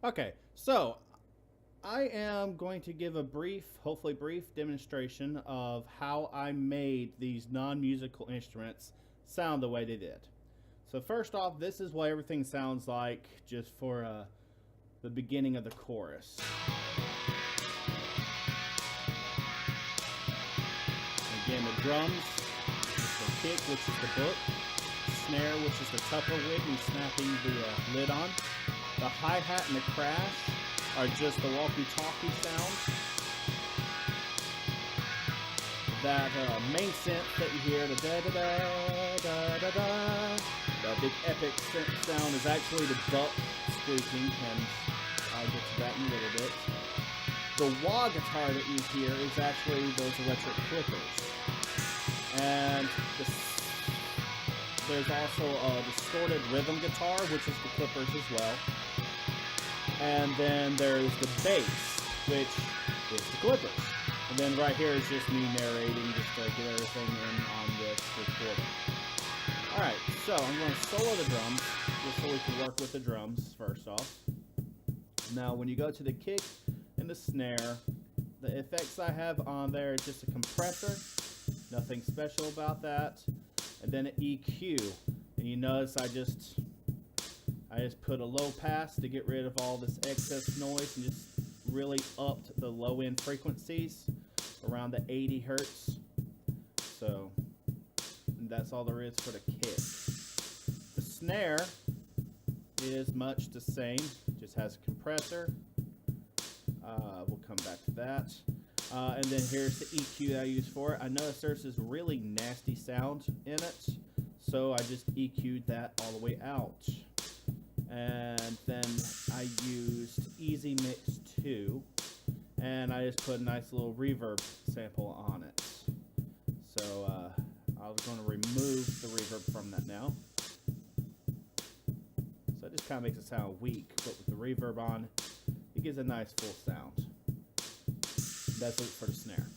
Okay, so I am going to give a brief, hopefully brief demonstration of how I made these non-musical instruments sound the way they did. So first off, this is what everything sounds like just for the beginning of the chorus. Again, the drums, the kick, which is the book, snare, which is the Tupper wig and snapping the lid on. The hi-hat and the crash are just the walkie-talkie sounds. That main synth that you hear, the da-da-da-da-da-da, the big epic synth sound is actually the duck squeaking, and I'll get to that in a little bit. The wah guitar that you hear is actually those electric clippers. And there's also a distorted rhythm guitar, which is the clippers as well. And then there's the bass, which is the clippers. And then right here is just me narrating just to get everything in on this recording. Alright, so I'm going to solo the drums, just so we can work with the drums first off. Now when you go to the kick and the snare, the effects I have on there is just a compressor. Nothing special about that. And then an EQ. And you notice I just put a low pass to get rid of all this excess noise and just really upped the low end frequencies around the 80 hertz. So that's all there is for the kick. The snare is much the same, just has a compressor. We'll come back to that. And then here's the EQ that I use for it. I noticed there's this really nasty sound in it, so I just EQ'd that all the way out. And then I used Easy Mix 2, and I just put a nice little reverb sample on it. So I was going to remove the reverb from that now. So it just kind of makes it sound weak, but with the reverb on, it gives a nice full sound. That's it for the snare.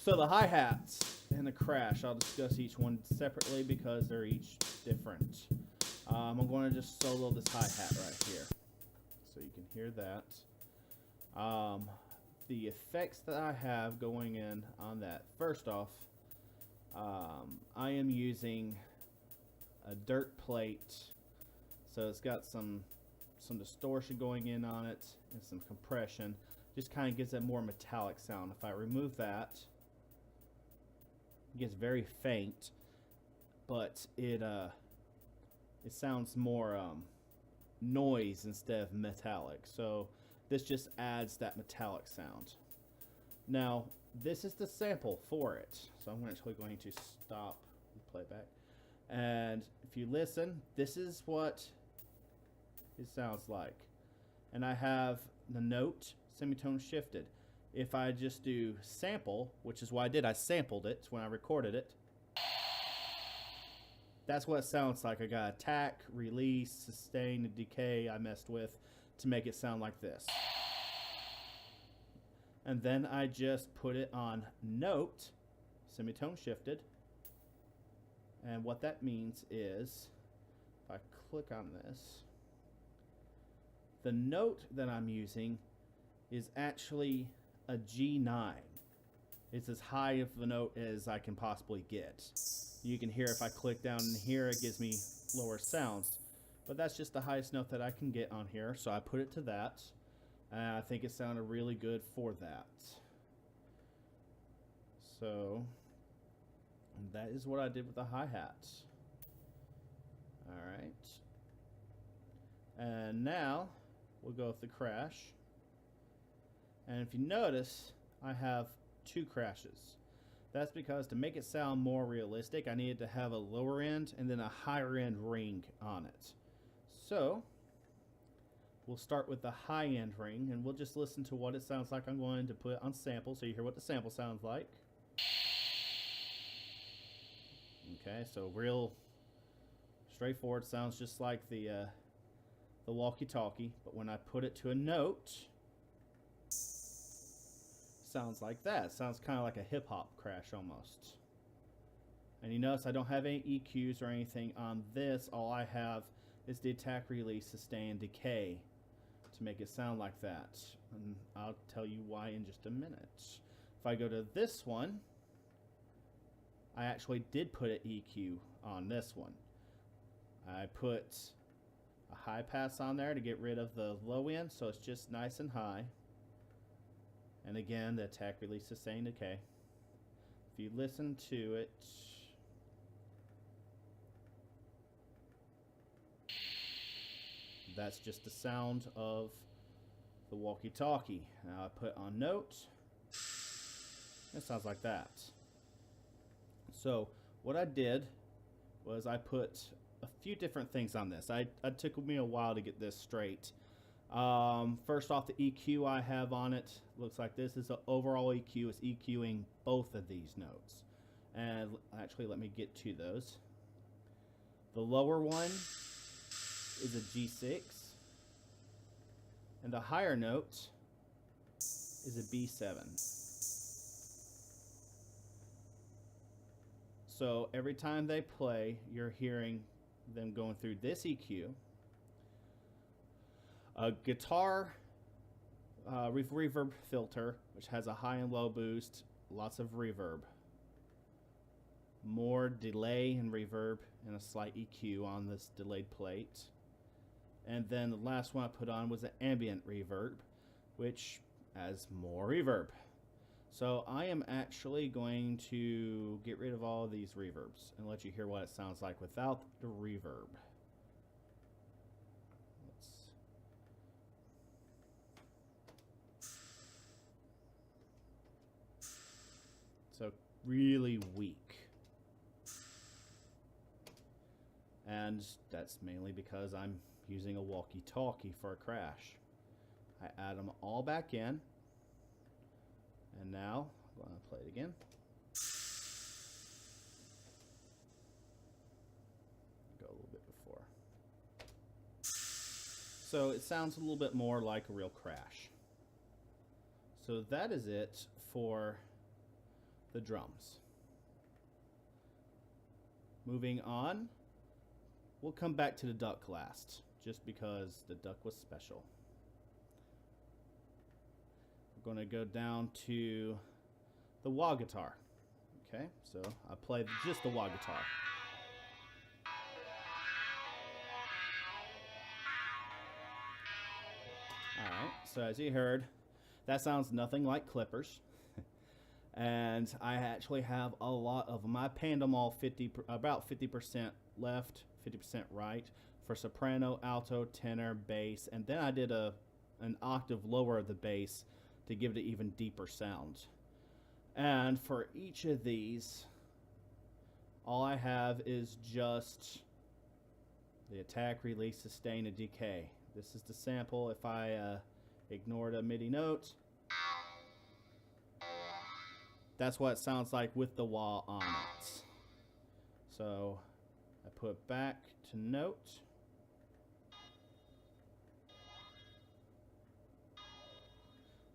So the hi-hats and the crash, I'll discuss each one separately because they're each different. I'm going to just solo this hi-hat right here, so you can hear that. The effects that I have going in on that, first off, I am using a dirt plate, so it's got some distortion going in on it and some compression. Just kind of gives that more metallic sound. If I remove that, it gets very faint, but it sounds more noise instead of metallic. So this just adds that metallic sound. Now, this is the sample for it. So I'm actually going to stop the playback. And if you listen, this is what it sounds like. And I have the note semitone shifted. If I just do sample, which is what I did, I sampled it when I recorded it. That's what it sounds like. I got attack, release, sustain, and decay I messed with to make it sound like this. And then I just put it on note, semitone shifted. And what that means is, if I click on this, the note that I'm using is actually a G9. It's as high of a note as I can possibly get. You can hear if I click down in here, it gives me lower sounds. But that's just the highest note that I can get on here, so I put it to that. And I think it sounded really good for that. So that is what I did with the hi-hat. Alright. And now we'll go with the crash. And if you notice, I have two crashes. That's because to make it sound more realistic, I needed to have a lower end and then a higher end ring on it. So we'll start with the high end ring, and we'll just listen to what it sounds like. I'm going to put it on sample so you hear what the sample sounds like. Okay, so real straightforward, sounds just like the walkie-talkie, but when I put it to a note, sounds like that. Sounds kind of like a hip-hop crash almost. And you notice I don't have any EQs or anything on this. All I have is the attack, release, sustain, decay to make it sound like that. And I'll tell you why in just a minute. If I go to this one, I actually did put an EQ on this one. I put a high pass on there to get rid of the low end, so it's just nice and high. And again, the attack, release, sustain, decay. If you listen to it, that's just the sound of the walkie-talkie. Now I put on note. It sounds like that. So what I did was I put a few different things on this. It took me a while to get this straight. First off, the EQ I have on it looks like this is the overall EQ. It's EQing both of these notes. And actually, let me get to those. The lower one is a G6, and the higher note is a B7. So every time they play, you're hearing them going through this EQ. A guitar reverb filter, which has a high and low boost, lots of reverb. More delay and reverb, and a slight EQ on this delayed plate. And then the last one I put on was an ambient reverb, which has more reverb. So I am actually going to get rid of all of these reverbs and let you hear what it sounds like without the reverb. So really weak. And that's mainly because I'm using a walkie-talkie for a crash. I add them all back in. And now I'm going to play it again. Go a little bit before. So it sounds a little bit more like a real crash. So that is it for the drums. Moving on, we'll come back to the duck last, just because the duck was special. We're going to go down to the wah guitar. Okay, so I play just the wah guitar. Alright, so as you heard, that sounds nothing like clippers. And I actually have a lot of them. I panned them all about 50% left, 50% right for soprano, alto, tenor, bass, and then I did an octave lower of the bass to give it an even deeper sound. And for each of these, all I have is just the attack, release, sustain, and decay. This is the sample. If I ignored a MIDI note, that's what it sounds like with the wah on it. So I put back to note.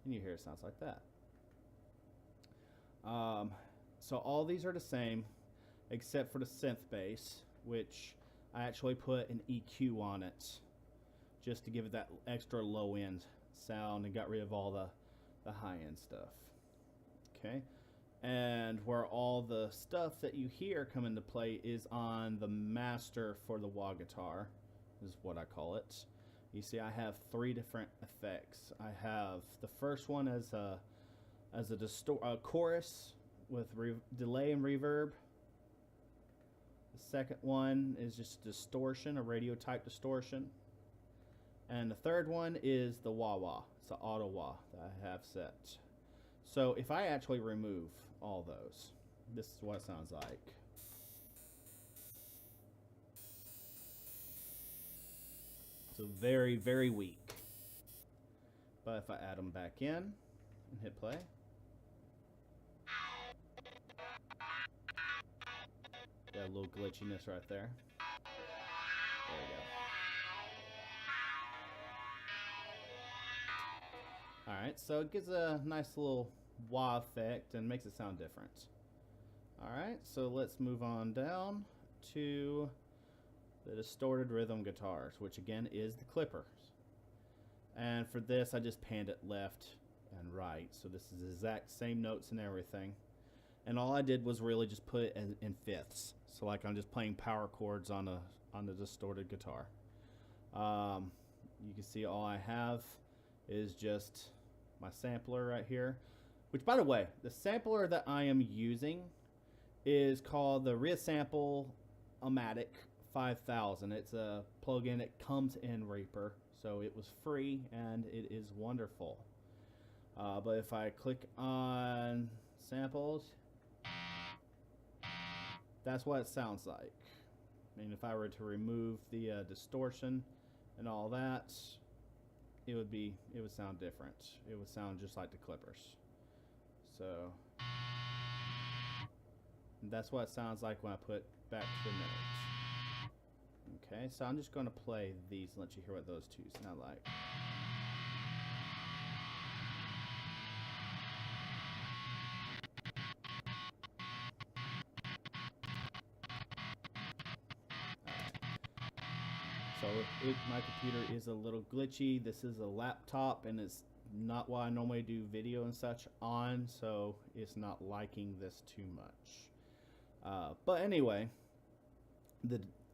And you hear it sounds like that. So all these are the same except for the synth bass, which I actually put an EQ on it just to give it that extra low end sound and got rid of all the high end stuff. Okay. And where all the stuff that you hear come into play is on the master for the wah guitar, is what I call it. You see, I have 3 different effects. I have the first one as a chorus with delay and reverb. The second one is just distortion, a radio type distortion. And the third one is the wah-wah. It's the auto wah that I have set. So if I actually remove all those, this is what it sounds like. So very, very weak. But if I add them back in and hit play, got a little glitchiness right there. There we go. Alright, so it gives a nice little wah effect and makes it sound different. Alright, so let's move on down to the distorted rhythm guitars, which again is the clippers. And And for this, I just panned it left and right. So this is the exact same notes and everything. And all I did was really just put it in fifths. So like I'm just playing power chords on the distorted guitar. You can see all I have is just my sampler right here. Which, by the way, the sampler that I am using is called the Resample-O-Matic 5000. It's a plugin that comes in Reaper. So it was free and it is wonderful. But if I click on samples, that's what it sounds like. I mean, if I were to remove the distortion and all that, it would sound different. It would sound just like the Clippers. So that's what it sounds like when I put back to the notes. Okay, so I'm just going to play these and let you hear what those two sound like. So my computer is a little glitchy. This is a laptop and it's not what I normally do video and such on, so it's not liking this too much. But anyway,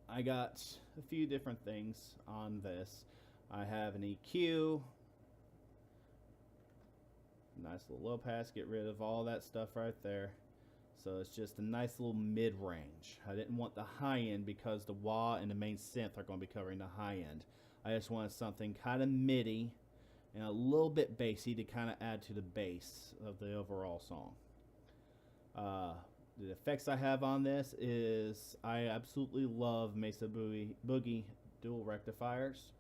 I got a few different things on this. I have an EQ, nice little low pass, get rid of all that stuff right there. So it's just a nice little mid-range. I didn't want the high end because the wah and the main synth are going to be covering the high end. I just wanted something kind of MIDI and a little bit bassy to kind of add to the bass of the overall song. The effects I have on this is I absolutely love Mesa Boogie dual rectifiers.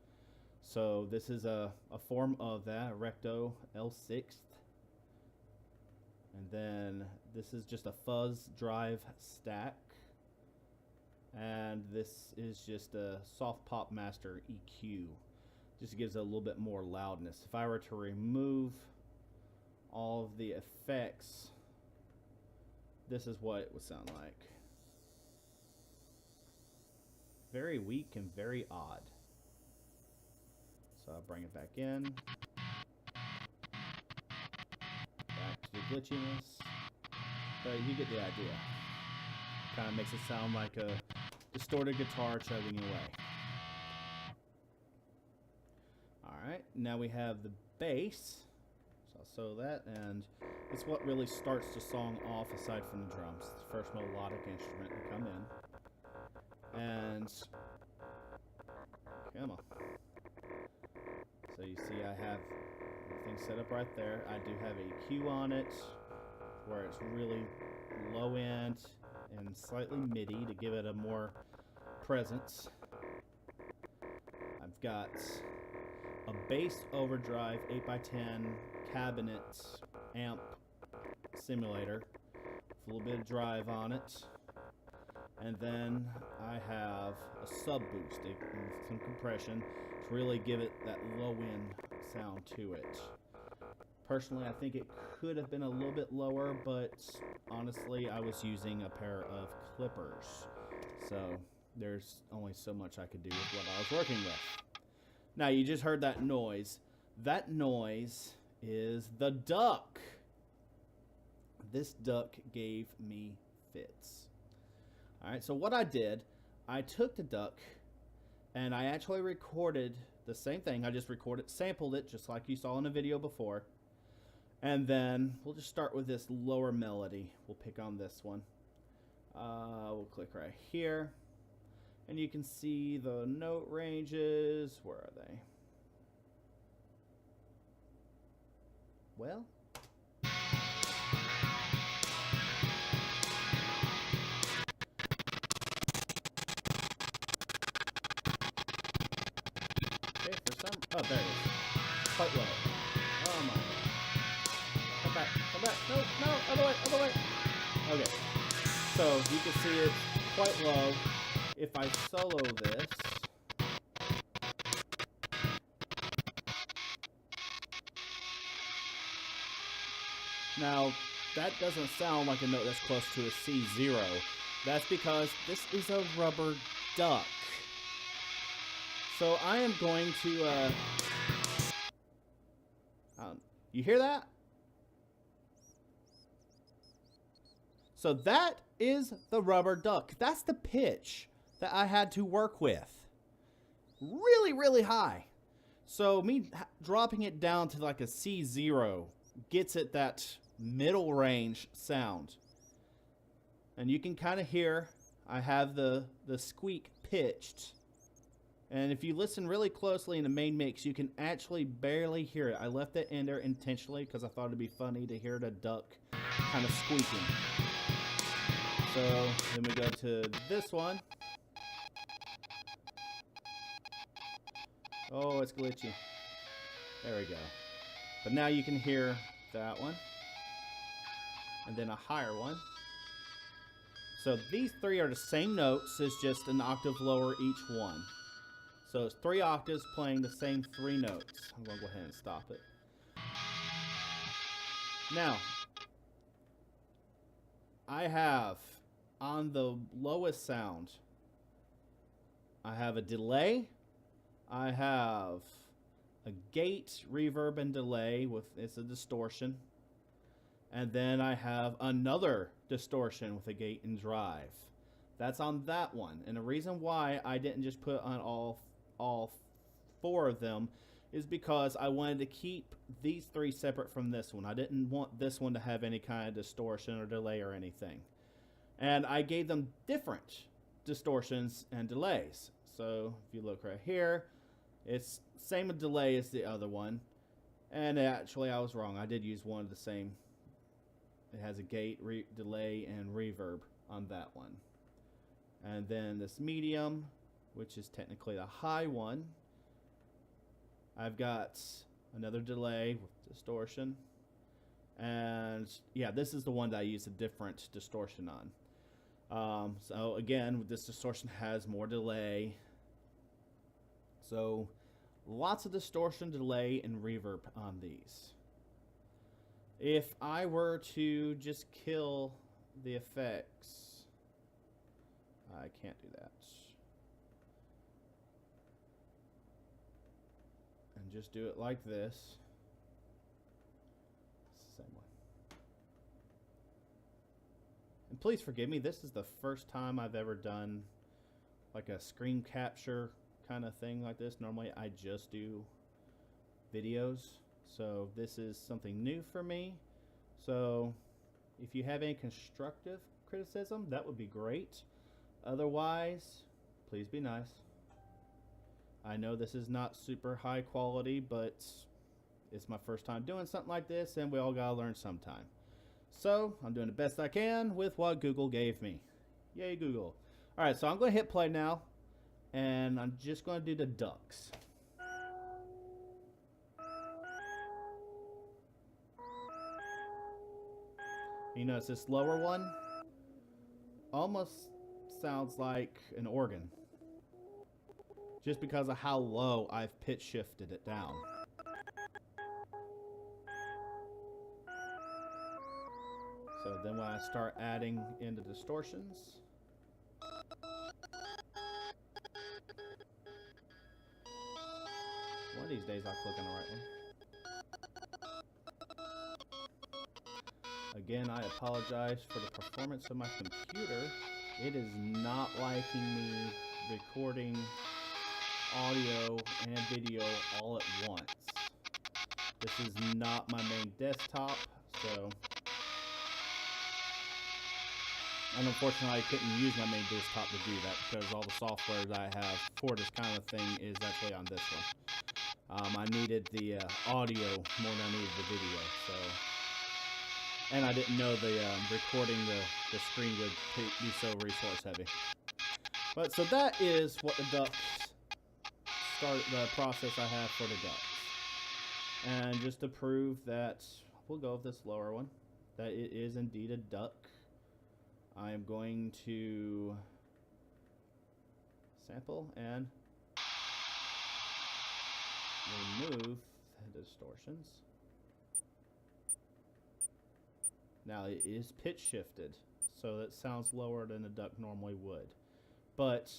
So this is a form of that, a Recto L6. And then this is just a fuzz drive stack. And this is just a Soft Pop Master EQ. Just gives it a little bit more loudness. If I were to remove all of the effects, this is what it would sound like. Very weak and very odd. So I'll bring it back in. Glitchiness, but you get the idea. Kind of makes it sound like a distorted guitar chugging away. Alright, now we have the bass. So I'll sew that, and it's what really starts the song off aside from the drums. It's the first melodic instrument to come in. And come on. So you see I have everything set up right there. I do have a EQ on it where it's really low end and slightly MIDI to give it a more presence. I've got a bass overdrive 8x10 cabinet amp simulator with a little bit of drive on it. And then I have a sub boost with some compression to really give it that low end sound to it. Personally, I think it could have been a little bit lower, but honestly, I was using a pair of clippers. So there's only so much I could do with what I was working with. Now, you just heard that noise. That noise is the duck. This duck gave me fits. Alright, so what I did, I took the duck and I actually recorded the same thing. I just sampled it just like you saw in the video before. And then we'll just start with this lower melody. We'll pick on this one. We'll click right here. And you can see the note ranges. Where are they? Well, oh, there it is. Quite low. Oh my god. Come back, come back. No, no, other way, other way. Okay. So you can see it's quite low. If I solo this, now that doesn't sound like a note that's close to a C0. That's because this is a rubber duck. So I am going to You hear that? So that is the rubber duck. That's the pitch that I had to work with. Really, really high. So me dropping it down to like a C0 gets it that middle range sound. And you can kind of hear I have the squeak pitched. And if you listen really closely in the main mix, you can actually barely hear it. I left it in there intentionally because I thought it'd be funny to hear the duck kind of squeaking. So then we go to this one. Oh, it's glitchy. There we go. But now you can hear that one. And then a higher one. So these three are the same notes, it's just an octave lower each one. So it's 3 octaves playing the same 3 notes. I'm going to go ahead and stop it. Now, I have on the lowest sound, I have a delay. I have a gate, reverb, and delay with it's a distortion. And then I have another distortion with a gate and drive. That's on that one. And the reason why I didn't just put on all 4 of them is because I wanted to keep these 3 separate from this one. I didn't want this one to have any kind of distortion or delay or anything. And I gave them different distortions and delays. So if you look right here, it's same delay as the other one. And actually I was wrong. I did use one of the same. It has a gate, delay, and reverb on that one. And then this medium, which is technically the high one, I've got another delay with distortion. And yeah, this is the one that I use a different distortion on. So again, this distortion has more delay. So lots of distortion, delay, and reverb on these. If I were to just kill the effects, I can't do that. And just do it like this. It's the same one. And please forgive me, this is the first time I've ever done like a screen capture kind of thing like this. Normally I just do videos. So this is something new for me. So if you have any constructive criticism, that would be great. Otherwise, please be nice. I know this is not super high quality, but it's my first time doing something like this, and we all gotta learn sometime. So I'm doing the best I can with what Google gave me. Yay, Google. Alright, so I'm gonna hit play now, and I'm just gonna do the ducks. You notice this lower one almost sounds like an organ, just because of how low I've pitch shifted it down. So then when I start adding in the distortions, one of these days I'll click on the right one. Again, I apologize for the performance of my computer. It is not liking me recording audio and video all at once. This is not my main desktop, so and unfortunately I couldn't use my main desktop to do that because all the software that I have for this kind of thing is actually on this one. I needed the audio more than I needed the video, so. And I didn't know the recording the screen would be so resource heavy. But so that is what the ducks the process I have for the ducks. And just to prove that, we'll go with this lower one, that it is indeed a duck. I am going to sample and remove the distortions. Now it is pitch shifted, so that sounds lower than a duck normally would. But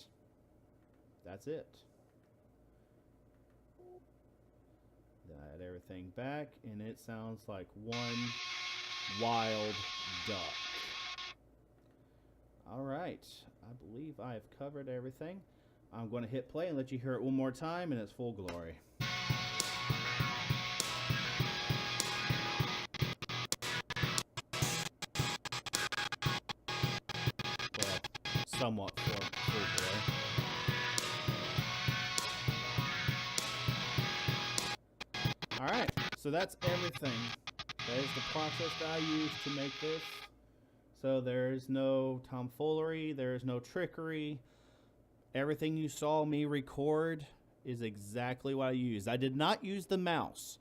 that's it. Then I add everything everything back, and it sounds like one wild duck. Alright, I believe I have covered everything. I'm going to hit play and let you hear it one more time in its full glory. Well, somewhat full glory. Alright, so that's everything. That is the process that I used to make this. So there's no tomfoolery, there's no trickery. Everything you saw me record is exactly what I used. I did not use the mouse.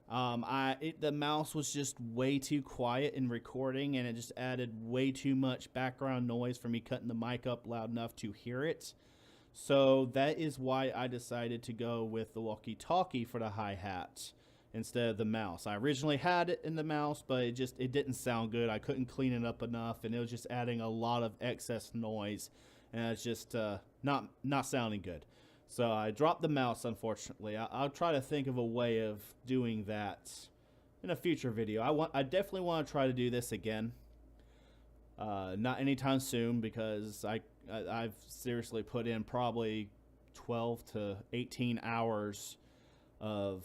The mouse was just way too quiet in recording, and it just added way too much background noise for me cutting the mic up loud enough to hear it. So that is why I decided to go with the walkie-talkie for the hi-hat instead of the mouse. I originally had it in the mouse, but it didn't sound good. I couldn't clean it up enough, and it was just adding a lot of excess noise, and it's just not sounding good. So I dropped the mouse, unfortunately. I'll try to think of a way of doing that in a future video. I definitely want to try to do this again. Not anytime soon, because I've seriously put in probably 12 to 18 hours of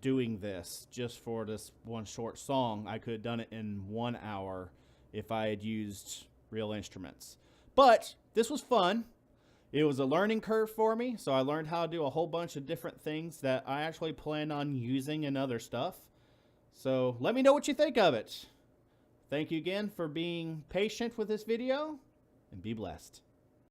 doing this just for this one short song. I could have done it in 1 hour if I had used real instruments. But this was fun. It was a learning curve for me, so I learned how to do a whole bunch of different things that I actually plan on using in other stuff. So let me know what you think of it. Thank you again for being patient with this video, and be blessed.